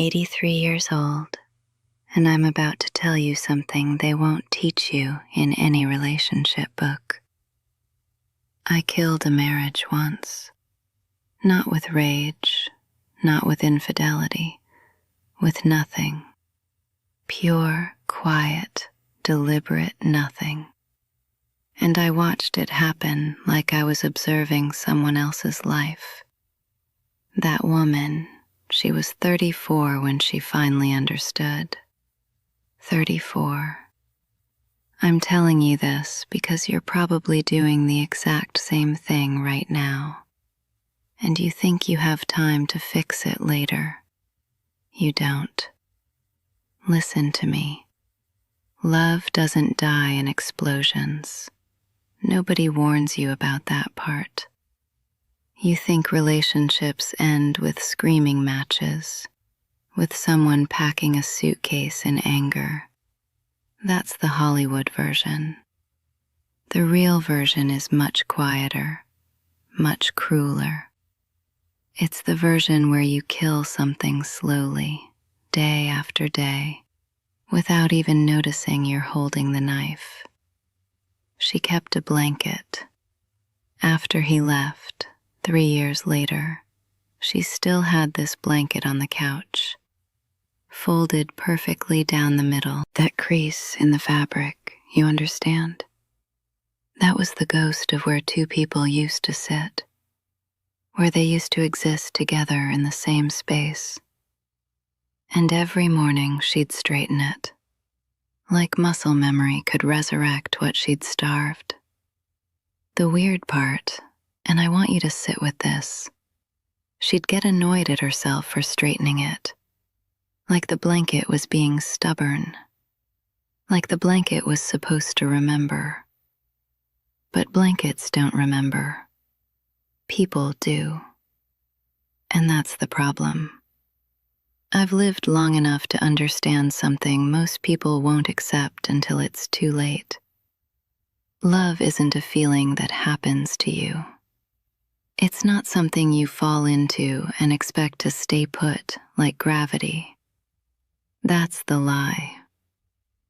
83 years old, and I'm about to tell you something they won't teach you in any relationship book. I killed a marriage once, not with rage, not with infidelity, with nothing. Pure, quiet, deliberate nothing. And I watched it happen like I was observing someone else's life. That woman, she was 34 when she finally understood. 34. I'm telling you this because you're probably doing the exact same thing right now. And you think you have time to fix it later. You don't. Listen to me. Love doesn't die in explosions. Nobody warns you about that part. You think relationships end with screaming matches, with someone packing a suitcase in anger. That's the Hollywood version. The real version is much quieter, much crueler. It's the version where you kill something slowly, day after day, without even noticing you're holding the knife. She kept a blanket. After he left, 3 years later, she still had this blanket on the couch, folded perfectly down the middle, that crease in the fabric, you understand? That was the ghost of where two people used to sit, where they used to exist together in the same space. And every morning she'd straighten it, like muscle memory could resurrect what she'd starved. The weird part, and I want you to sit with this, she'd get annoyed at herself for straightening it, like the blanket was being stubborn, like the blanket was supposed to remember. But blankets don't remember. People do. And that's the problem. I've lived long enough to understand something most people won't accept until it's too late. Love isn't a feeling that happens to you. It's not something you fall into and expect to stay put like gravity. That's the lie.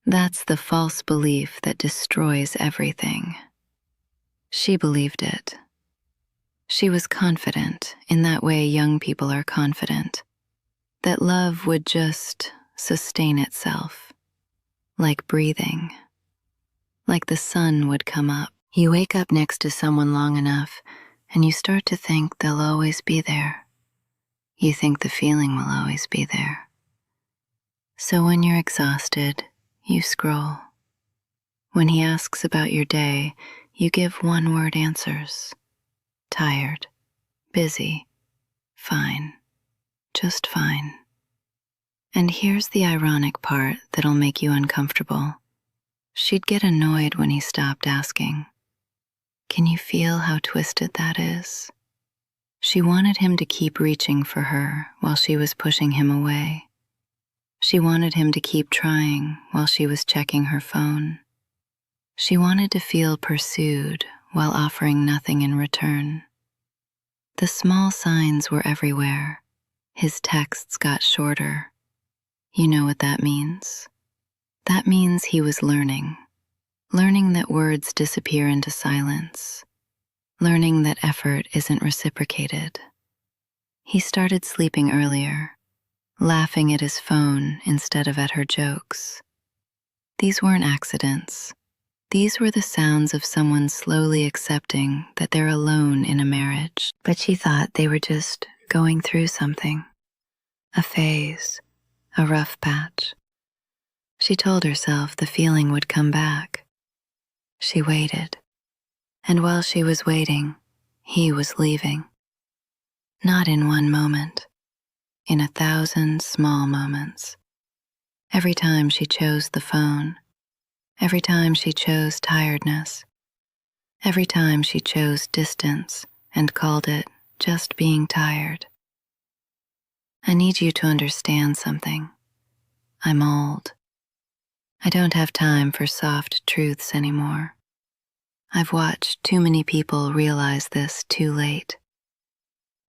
That's the false belief that destroys everything. She believed it. She was confident in that way young people are confident, that love would just sustain itself, like breathing, like the sun would come up. You wake up next to someone long enough, and you start to think they'll always be there. You think the feeling will always be there. So when you're exhausted, you scroll. When he asks about your day, you give one-word answers. Tired, busy, fine, just fine. And here's the ironic part that'll make you uncomfortable. She'd get annoyed when he stopped asking. Can you feel how twisted that is? She wanted him to keep reaching for her while she was pushing him away. She wanted him to keep trying while she was checking her phone. She wanted to feel pursued while offering nothing in return. The small signs were everywhere. His texts got shorter. You know what that means? That means he was learning that words disappear into silence, learning that effort isn't reciprocated. He started sleeping earlier, laughing at his phone instead of at her jokes. These weren't accidents. These were the sounds of someone slowly accepting that they're alone in a marriage. But she thought they were just going through something, a phase, a rough patch. She told herself the feeling would come back. She waited, and while she was waiting, he was leaving. Not in one moment, in 1,000 small moments. Every time she chose the phone, every time she chose tiredness, every time she chose distance and called it just being tired. I need you to understand something. I'm old. I don't have time for soft truths anymore. I've watched too many people realize this too late.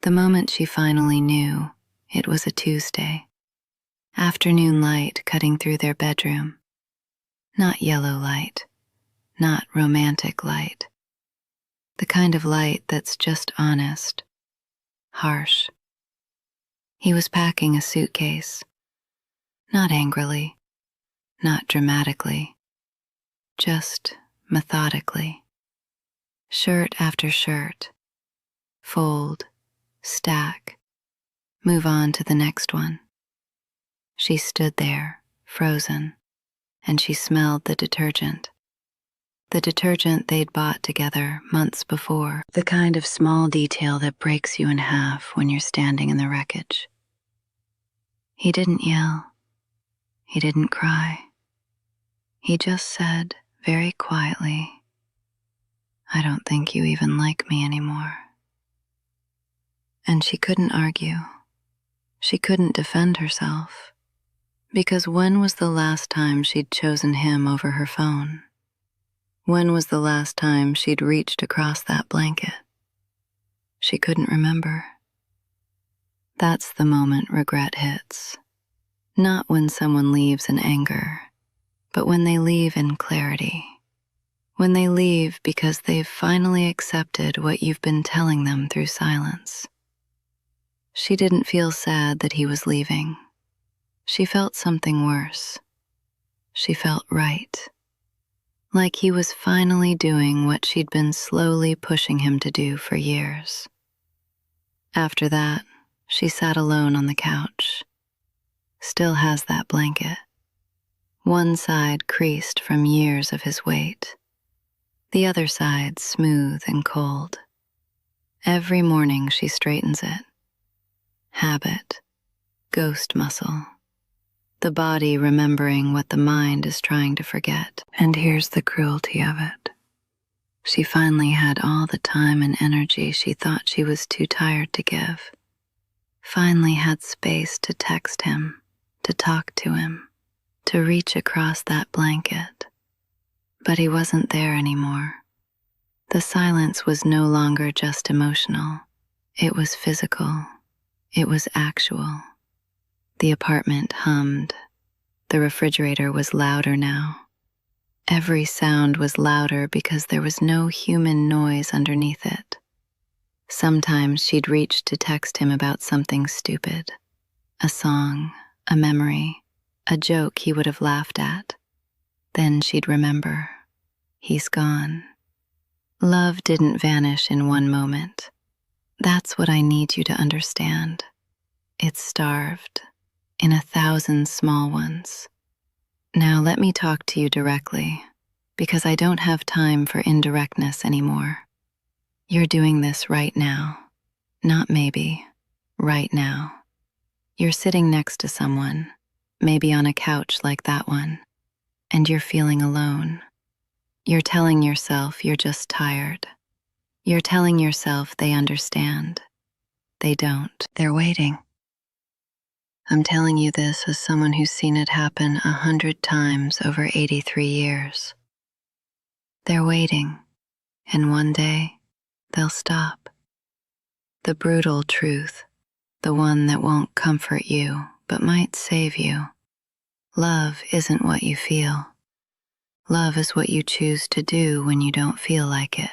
The moment she finally knew, it was a Tuesday. Afternoon light cutting through their bedroom. Not yellow light, not romantic light. The kind of light that's just honest, harsh. He was packing a suitcase. Not angrily, not dramatically, just methodically. Shirt after shirt. Fold, stack, move on to the next one. She stood there, frozen, and she smelled the detergent. The detergent they'd bought together months before. The kind of small detail that breaks you in half when you're standing in the wreckage. He didn't yell. He didn't cry. He just said, very quietly, "I don't think you even like me anymore." And she couldn't argue. She couldn't defend herself. Because when was the last time she'd chosen him over her phone? When was the last time she'd reached across that blanket? She couldn't remember. That's the moment regret hits. Not when someone leaves in anger, but when they leave in clarity. When they leave because they've finally accepted what you've been telling them through silence. She didn't feel sad that he was leaving. She felt something worse. She felt right. Like he was finally doing what she'd been slowly pushing him to do for years. After that, she sat alone on the couch. Still has that blanket. One side creased from years of his weight. The other side smooth and cold. Every morning she straightens it. Habit, ghost muscle. The body remembering what the mind is trying to forget. And here's the cruelty of it. She finally had all the time and energy she thought she was too tired to give. Finally had space to text him, to talk to him, to reach across that blanket. But he wasn't there anymore. The silence was no longer just emotional. It was physical. It was actual. The apartment hummed. The refrigerator was louder now. Every sound was louder because there was no human noise underneath it. Sometimes she'd reach to text him about something stupid. A song, a memory, a joke he would have laughed at. Then she'd remember. He's gone. Love didn't vanish in one moment. That's what I need you to understand. It's starved, in 1,000 small ones. Now let me talk to you directly, because I don't have time for indirectness anymore. You're doing this right now. Not maybe, right now. You're sitting next to someone, maybe on a couch like that one, and you're feeling alone. You're telling yourself you're just tired. You're telling yourself they understand. They don't. They're waiting. I'm telling you this as someone who's seen it happen 100 times over 83 years. They're waiting, and one day, they'll stop. The brutal truth, the one that won't comfort you, but might save you. Love isn't what you feel. Love is what you choose to do when you don't feel like it.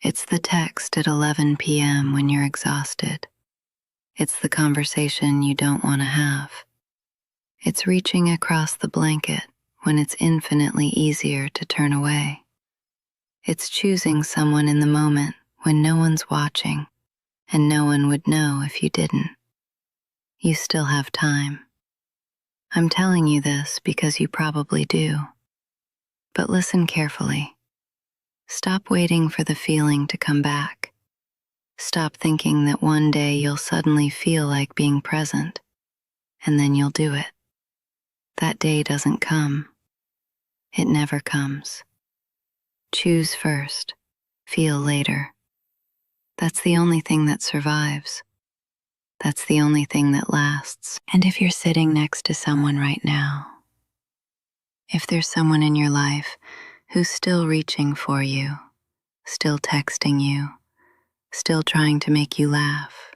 It's the text at 11 p.m. when you're exhausted. It's the conversation you don't want to have. It's reaching across the blanket when it's infinitely easier to turn away. It's choosing someone in the moment when no one's watching, and no one would know if you didn't. You still have time. I'm telling you this because you probably do. But listen carefully. Stop waiting for the feeling to come back. Stop thinking that one day you'll suddenly feel like being present, and then you'll do it. That day doesn't come. It never comes. Choose first, feel later. That's the only thing that survives. That's the only thing that lasts. And if you're sitting next to someone right now, if there's someone in your life who's still reaching for you, still texting you, still trying to make you laugh,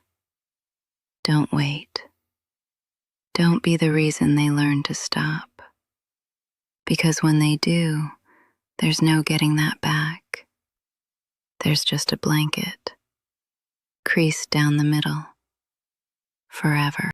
don't wait. Don't be the reason they learn to stop. Because when they do, there's no getting that back. There's just a blanket, creased down the middle, forever.